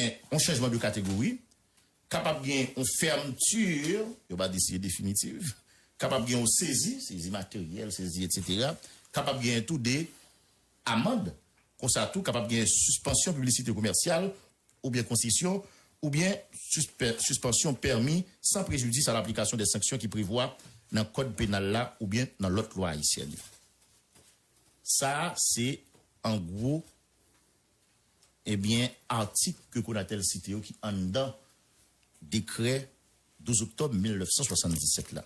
bien un changement de catégorie, capable bien une fermeture, il va décider définitive, capable bien une saisie matérielle, saisie, etc. Capable bien tout des amendes, comme ça tout, capable bien suspension publicité commerciale, ou bien concession, ou bien suspension permis sans préjudice à l'application des sanctions qui prévoient dans le code pénal là, ou bien dans l'autre loi haïtienne. Ça, c'est en gros, eh bien, article que qu'on a cité qui en dedans décret 12 octobre 1977 là.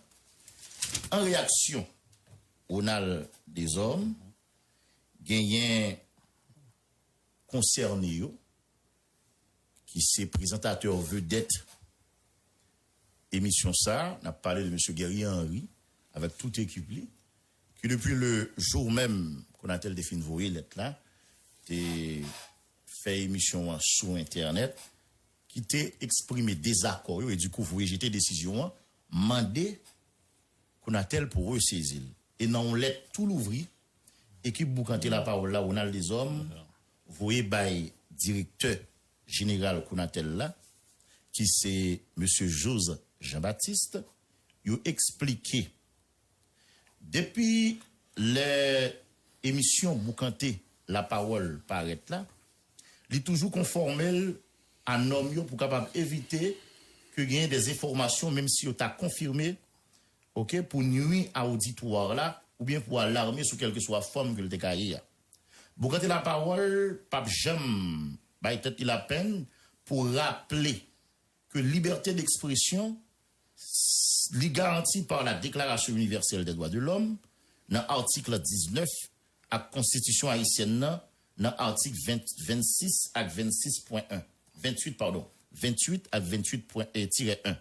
En réaction au NAL des hommes, gagnent concerné qui c'est présentateur vedette émission ça, on a parlé de M. Guerrier Henry avec toute équipe qui depuis le jour même qu'on a tel défini voyer lettre là, fait émission sur internet qui t'a exprimé désaccord et du coup vous rejetez décision mandé qu'on a tel pour ressaisir et non lettre tout l'ouvrir équipe boucanté la parole là on a des hommes voyez by directeur général qu'on a tel là qui c'est monsieur Joseph Jean-Baptiste il expliqué depuis l'émission boucanté la parole paraît là il est toujours conformel à norme pour capable éviter que gagne des informations même si on t'a confirmé OK pour nuire à auditoire là ou bien pour alarmer sur quelque soit forme que le décaillé. Bon quand la parole pape Jam ba tête il a peine pour rappeler que liberté d'expression est garantie par la Déclaration universelle des droits de l'homme dans article 19 à constitution haïtienne dans article 26 à 26.1 28 pardon 28 à 28.1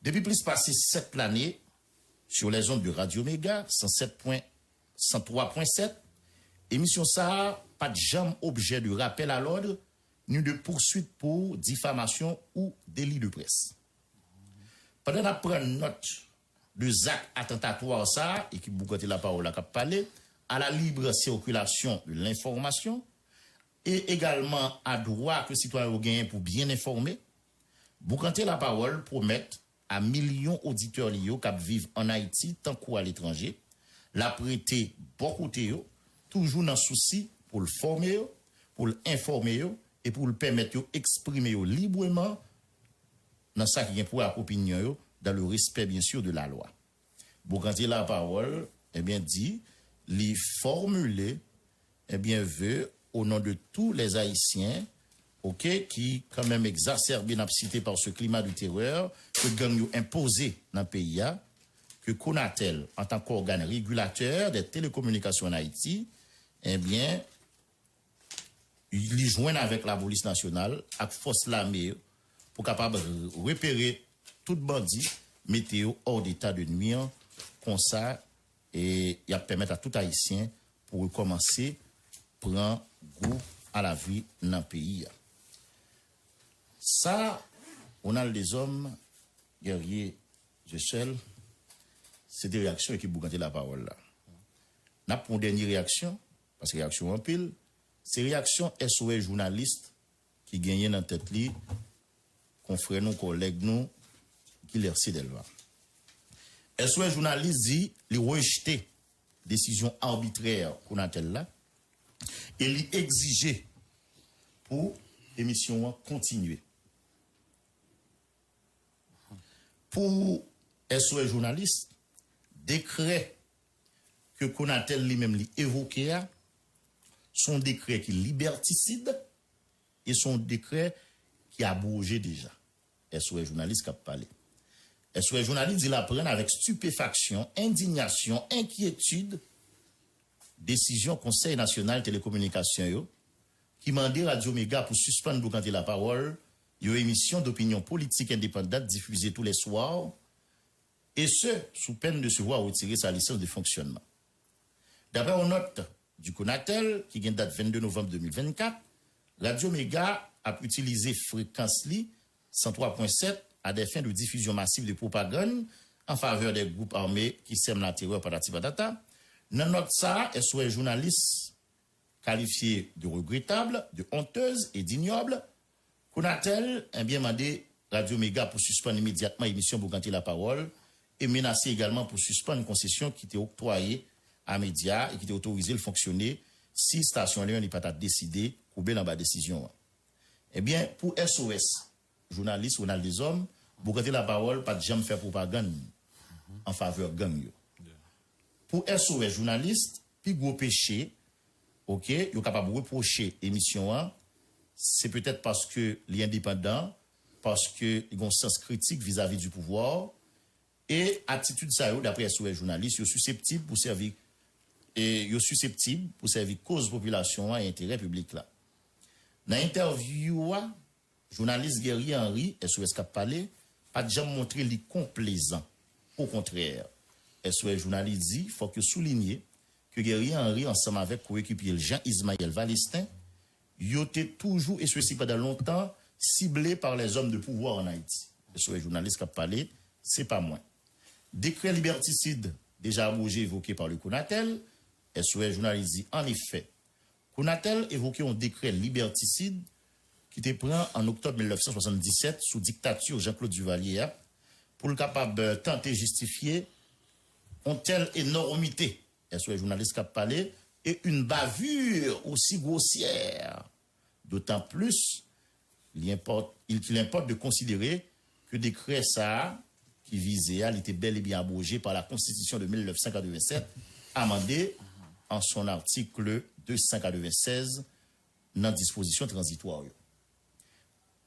depuis plus passé 7 l'année sur les ondes de Radio Méga 103.7 émission ça pas de jamais objet de rappel à l'ordre ni de poursuite pour diffamation ou délit de presse. Pendant qu'on prend note de actes attentatoires ça et qui boucote la parole à parler à la libre circulation de l'information et également à droit que citoyen gagne pour bien informer, boucote la parole promettre à millions d'auditeurs qui vivent en Haïti tant qu'à l'étranger, la prêter beaucoup de toujours dans souci pour le former, pour l'informer et pour le permettre d'exprimer librement dans ça qui est pour la opinion dans le respect bien sûr de la loi. Bon quand il la parole eh bien dit les formuler eh bien veut au nom de tous les Haïtiens OK qui quand même exacerbé n'a cité par ce climat de terreur que gang imposé dans le pays que Conatel en tant qu'organe régulateur des télécommunications en Haïti eh bien il y joint avec la police nationale avec force l'armée pour capable repérer tout bandit météo hors d'état de nuire comme ça et il permettre à tout haïtien pour recommencer prendre goût à la vie dans le pays. Ça on a des hommes guerriers je seul c'est des réactions qui boucanté la parole là. N'a pour dernière réaction parce que réaction en pile c'est réaction SOS journaliste qui gagnent dans tête li confrères nous collègues nous qui leur Delva. SOS journaliste dit li rejeter décision arbitraire qu'on a telle là et li exiger pour émission continuer. Pour SOS journaliste décret que Conatel lui-même li évoqué son décret qui liberticide et son décret qui a bougé déjà. SOS journaliste qui a parlé. SOS journaliste il apprend avec stupéfaction, indignation, inquiétude décision Conseil national télécommunications qui mandait Radio Méga pour suspendre quand la parole une émission d'opinion politique indépendante diffusée tous les soirs et ce sous peine de se voir retirer sa licence de fonctionnement. D'après une note du Conatel qui vient date 22 novembre 2024, Radio Méga a utilisé fréquence li 103.7 à des fins de diffusion massive de propagande en faveur des groupes armés qui sèment la terreur par la data. Dans notre ça, SOS journalistes qualifiés de regrettables, de honteuses et d'ignobles Konatel a bien demandé Radio Méga pour suspendre immédiatement l'émission pour ganter la parole et menacé également pour suspendre une concession qui était octroyée à Média et qui était autorisée de fonctionner si station Léon n'est pas décidé ou bien dans la décision. Eh bien, pour SOS, journaliste Ronald des Hommes, pour ganter la parole, pas de jamais faire propagande en faveur de gang. Pour SOS, journaliste, puis gros péché, ok, il est capable de reprocher l'émission 1. C'est peut-être parce que l'indépendant, parce qu'il a un sens critique vis-à-vis du pouvoir, et attitude ça, d'après SOS journaliste, il est susceptible pour servir, cause population et intérêt public là. Dans l'interview, journaliste Guerrier Henry, SOS Cap parlé, pas de jamais montré les complaisants. Au contraire, SOS journaliste dit, il faut que souligner que Guerrier Henry, ensemble avec coéquipier Jean-Ismaël Valestin, il était toujours, et ceci pendant longtemps, ciblé par les hommes de pouvoir en Haïti. SOS journaliste qui a parlé, c'est pas moins. Décret liberticide, déjà abrogé, évoqué par le Konatel, SOS journaliste dit, en effet, Konatel évoquait un décret liberticide qui était pris en octobre 1977 sous dictature Jean-Claude Duvalier pour le capable de tenter de justifier une telle énormité. SOS journaliste qui a parlé, et une bavure aussi grossière. D'autant plus qu'il importe de considérer que le décret ça, qui visait à, il était bel et bien abrogé par la Constitution de 1987, amendé en son article 296 dans disposition transitoire.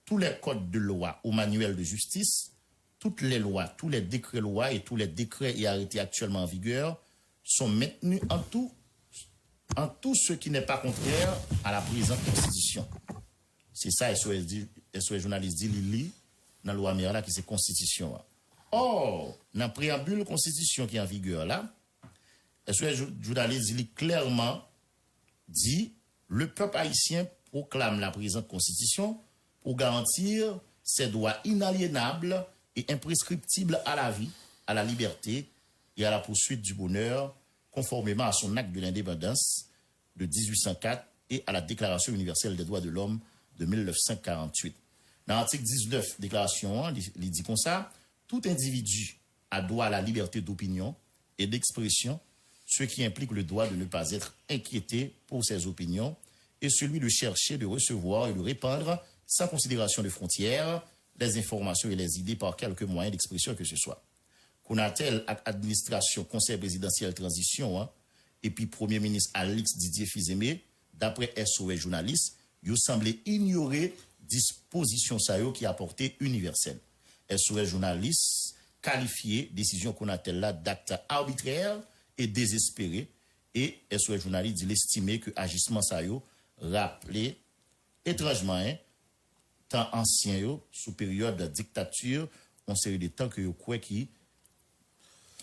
Tous les codes de loi au manuel de justice, toutes les lois, tous les décrets lois et tous les décrets et arrêtés actuellement en vigueur sont maintenus en tout ce qui n'est pas contraire à la présente Constitution. C'est ça, SOS journaliste dit, Lili, dans la loi Mirala, qui c'est Constitution. Or, dans le préambule Constitution qui est en vigueur là, SOS journaliste dit clairement, dit, le peuple haïtien proclame la présente Constitution pour garantir ses droits inaliénables et imprescriptibles à la vie, à la liberté et à la poursuite du bonheur, conformément à son acte de l'indépendance de 1804 et à la Déclaration universelle des droits de l'homme de 1948. Dans l'article 19, déclaration 1, il dit comme ça, tout individu a droit à la liberté d'opinion et d'expression, ce qui implique le droit de ne pas être inquiété pour ses opinions et celui de chercher, de recevoir et de répandre sans considération de frontières, les informations et les idées par quelques moyens d'expression que ce soit. Konatel, administration, conseil présidentiel transition, et puis premier ministre Alix Didier Fils-Aimé, d'après SOS journaliste, il semblait ignorer disposition qui a portée universelle. SOS journaliste qualifié décision Konatel là d'acte arbitraire et désespéré, et SOS journaliste dit l'estimé que agissement ça rappelé étrangement temps ancien sous période de dictature, on série de temps que yo quoi qui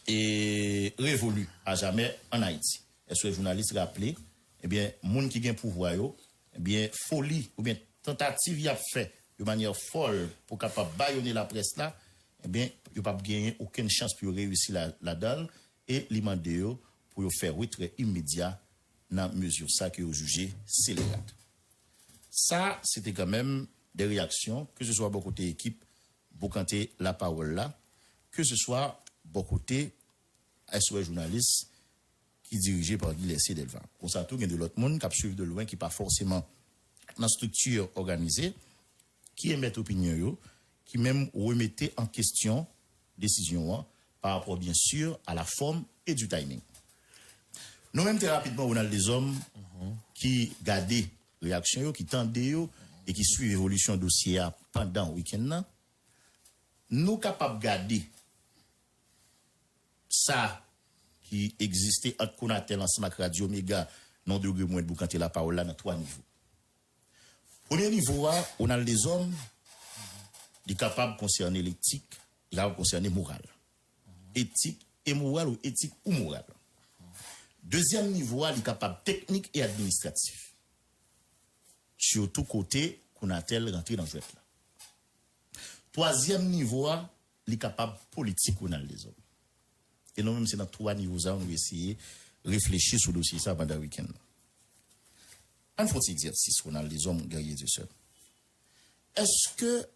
est révolu à jamais en Haïti. Est-ce que les journalistes rappelé, eh bien, moun qui gagne pouvoir eh bien, folie ou bien tentative y a fait de manière folle pour capable baïonner la presse là, eh bien, yo pas gagner aucune chance pour réussir la dalle et li mandé pour yo faire retrait immédiat dans mesure ça que yo jugé scélérat. Ça, c'était quand même des réactions, que ce soit bon côté équipe, pour canter la parole là, que ce soit bon côté SOS journaliste qui dirigé par Guy Lessé Delvan. On s'entend qu'il y a de l'autre monde qui suivent de loin, qui pas forcément dans structure organisée, qui émettent opinion, qui même remettent en question décision par rapport bien sûr à la forme et du timing. Nous-mêmes très rapidement, on a des hommes qui gardent réaction, qui tendent et qui suivent l'évolution du dossier pendant le week-end. Nous sommes capables de garder ça qui existait entre Konatel ensemble avec Radio Méga, non de moins de canter la parole là dans 3 niveaux. Premier niveau, on a des hommes qui sont capables de concerner l'éthique, qui sont capables de concerner morale. Éthique et morale ou éthique ou morale. Deuxième niveau, il est capable technique et administratif. Sur tout côté, Konatel rentre dans le jeu là. Troisième niveau, il est capable politique qu'on a les hommes. Et nous même c'est dans 3 niveaux ça on va essayer de réfléchir sur le dossier ça pendant le week-end. Un faut exercice qu'on a les hommes guerriers de seul. est-ce que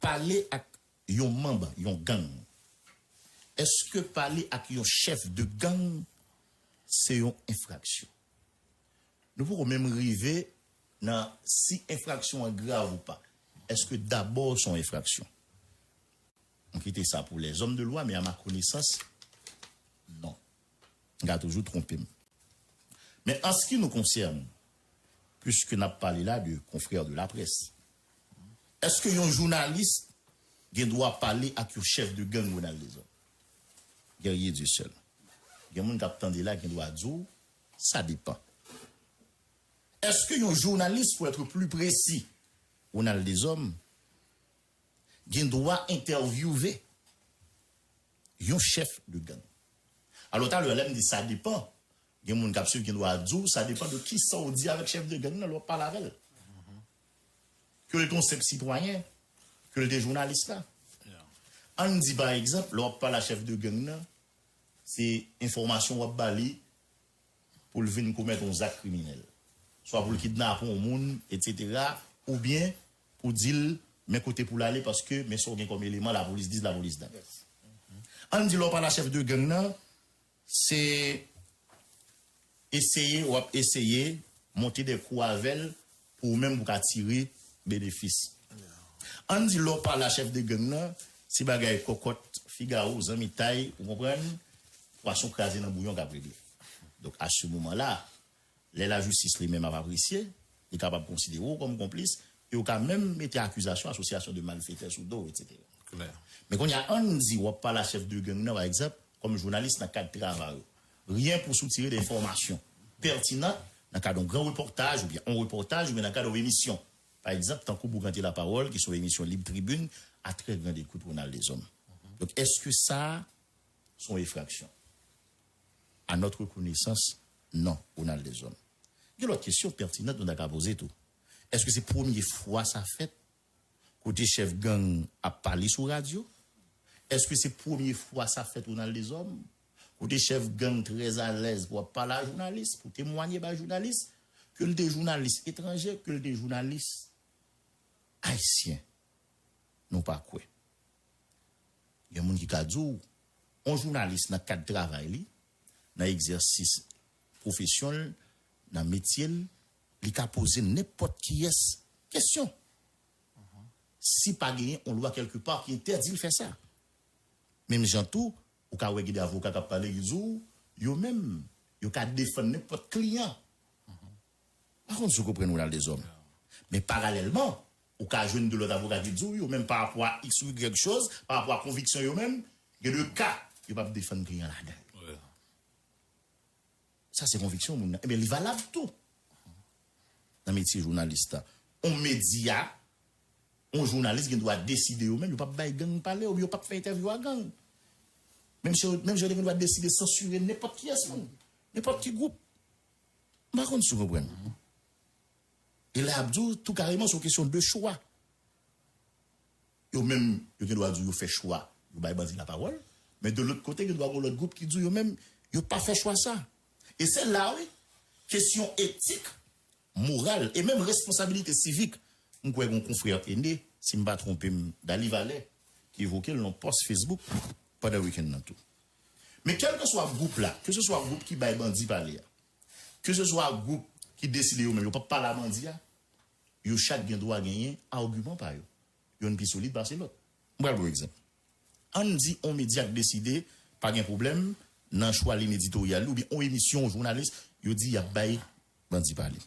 parler avec un membre, un gang, est-ce que parler avec un chef de gang, c'est une infraction? Nous pourrons même arriver dans si infraction est grave ou pas. Est-ce que d'abord son infraction? On quitte ça pour les hommes de loi, mais à ma connaissance, non. On a toujours trompé. Mais en ce qui nous concerne, puisque nous avons parlé là de confrères de la presse, est-ce qu'un journaliste doit parler avec un chef de gang ou dans les hommes? Guerrier du seul. Il y a des gens qui attendent là qui doit dire, ça dépend. Est-ce qu'un journaliste, pour être plus précis, ou dans les hommes, il doit interviewer un chef de gang? Alors, t'as le dit ça dépend. Il y a des gens qui doit dire, ça dépend de qui ça dit avec chef de gang, on parle avec elle. Que le concept citoyen, que le journaliste là. On dit par exemple, l'on parle à chef de gang, c'est information ou bali pour le venir commettre un acte criminel. Soit pour le kidnapper un monde, etc. Ou bien pour dire, mais côté pour l'aller parce que, mais sur comme élément, la police dit, la police donne. On dit, l'on parle à chef de gang, c'est essayer monter des coups avec elle pour même pour attirer bénéfice. On dit, l'on parle à chef de gang, si bagay cocotte, Figaro, zami taille, vous comprenez? Poisson crasé dans bouillon qu'a réglé. Donc à ce moment-là, la justice lui-même a apprécié, il est capable de considérer comme complice, et il a même mis accusation, association de malfaiteurs sous dos, etc. Claire. Mais quand il y a un dit, ou pas la chef de gang, par exemple, comme journaliste dans le cadre de travail, rien pour soutirer des informations pertinentes dans le cadre d'un grand reportage, ou bien un reportage, ou bien dans le cadre d'une émission. Par exemple, tant que vous gantez la parole, qui sont l'émission Libre Tribune, à très grande écoute pour les hommes. Donc, est-ce que ça, sont infractions? À notre connaissance, non, on a les hommes. Il y a l'autre question pertinente qu'on a posée tout. Est-ce que c'est la première fois ça fait côté chef gang a parlé sur radio? Est-ce que c'est la première fois ça fait on a les hommes? Côté chef gang très à l'aise pour parler à journaliste, pour témoigner à journaliste, que des journalistes étrangers, que des journalistes haïtiens. Non pas quoi. Il y a des gens qui ont dit, un journaliste dans le cadre de travail, dans l'exercice professionnel, dans le métier, il a posé n'importe qui est question. Si pas gagné, on loi quelque part qui interdit de faire ça. Même gens tout, ou quand vous avez des avocats qui parlent, ils même, ils ont défendre n'importe client. Par contre, vous comprenez dans les hommes. Mais parallèlement, ou cas jeune de l'autre avocat qui dit, ou même par rapport à X ou quelque chose, par rapport à conviction eux-mêmes, il y a deux cas, ils ne peuvent pas défendre client là-dedans. Ouais. Ça, c'est conviction. Eh bien, il est valable tout. Dans le métier journaliste, un média, un journaliste qui doit décider eux-mêmes, il ne peut pas gang parler, ou il ne peut pas faire interview à gang. Même si on doit décider de censurer n'importe qui est n'importe qui groupe. Par contre, vous comprenez. Et là, Abdou, tout carrément, c'est une question de choix. Yo même, yo doit dire, yo fait choix, yo ba bandi la parole, mais de l'autre côté, yo doit avoir l'autre groupe qui dit, yo même, yo pas fait choix ça. Et c'est là, oui, question éthique, morale, et même responsabilité civique. On croit qu'on confrère aîné, si je ne me pas trompé, d'Ali Valais, qui évoquait le nom post Facebook, pas de week-end dans tout. Mais quel que soit le groupe là, que ce soit un groupe qui ba bandi parler, que ce soit un groupe qui décide eux-mêmes, yo pas parler à bandi, yo chaque bien doit gagner argument par eux. Yo une plus solide par l'autre. Moi par exemple. On dit on média décidé pas de problème dans choix ligne éditoriale ou bien on émission journaliste, yo dit y a bail bandi parler.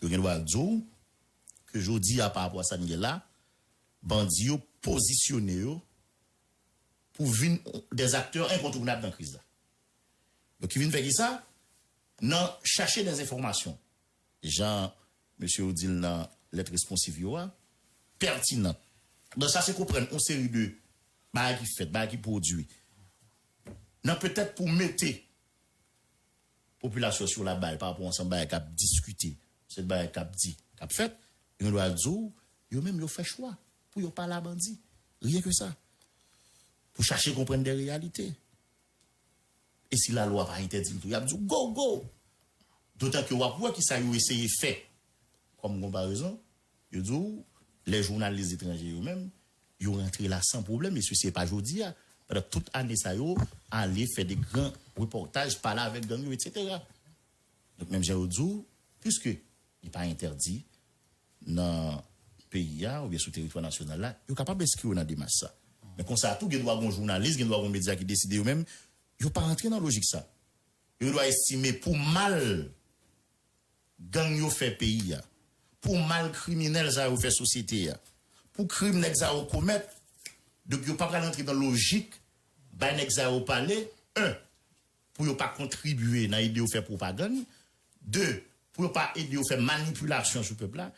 Yo doit dire que je dis à par rapport à ça là, bandi yo positionné yo pour venir des acteurs incontournables dans la crise là. Donc qui viennent faire ça? Non, chercher des informations. Jean, monsieur Odile, dans lettre responsive, pertinente. Donc, ça, c'est comprendre une série de bagages qui fait, bagages qui produit. Non, peut-être pour mettre la population sur la balle par rapport à ce bagages qui a discuté, ce bagages qui a dit, qui a fait, ils doivent dire, ils même fait choix pour ne pas la bandit. Rien que ça. Pour chercher à comprendre des réalités. Et si la loi va interdire, il a dit go, go. D'autant que vous qui ça a essayé de faire comme comparaison, il dit les journalistes étrangers eux-mêmes, ils ont rentré là sans problème, et ceci n'est pas aujourd'hui. Pendant toute année, ça y est, aller faire des grands reportages, parler avec gang, etc. Donc, même j'ai dit, puisque il n'est pas interdit dans le pays, ou bien sur le territoire national, là, ils sont capables d'inscrire dans des masses. Mais quand ça, tout, il doit y avoir un journaliste, il doit y avoir un média qui décide eux-mêmes, ils ne sont pas rentrés dans la logique ça. Ils doivent estimer pour mal gang yo fait pays, pour mal criminel ça yo fait société, pour crime nèg ça yo commettre, donc yo pas rentrer dans logique, ba nèg ça yo parler, un, pour yo pas contribuer dans l'idée de faire propagande, deux, pour yo pas aider à faire manipulation sur le peuple là,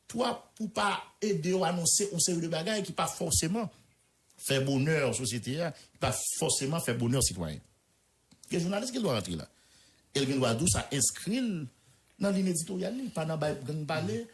trois, pour pas aider à annoncer un série de bagages qui pas forcément faire bonheur société, qui pas forcément faire bonheur citoyen. Les journalistes qui doivent rentrer là. Et il doit ça inscrire dans ligne éditoriale, pas dans le parler.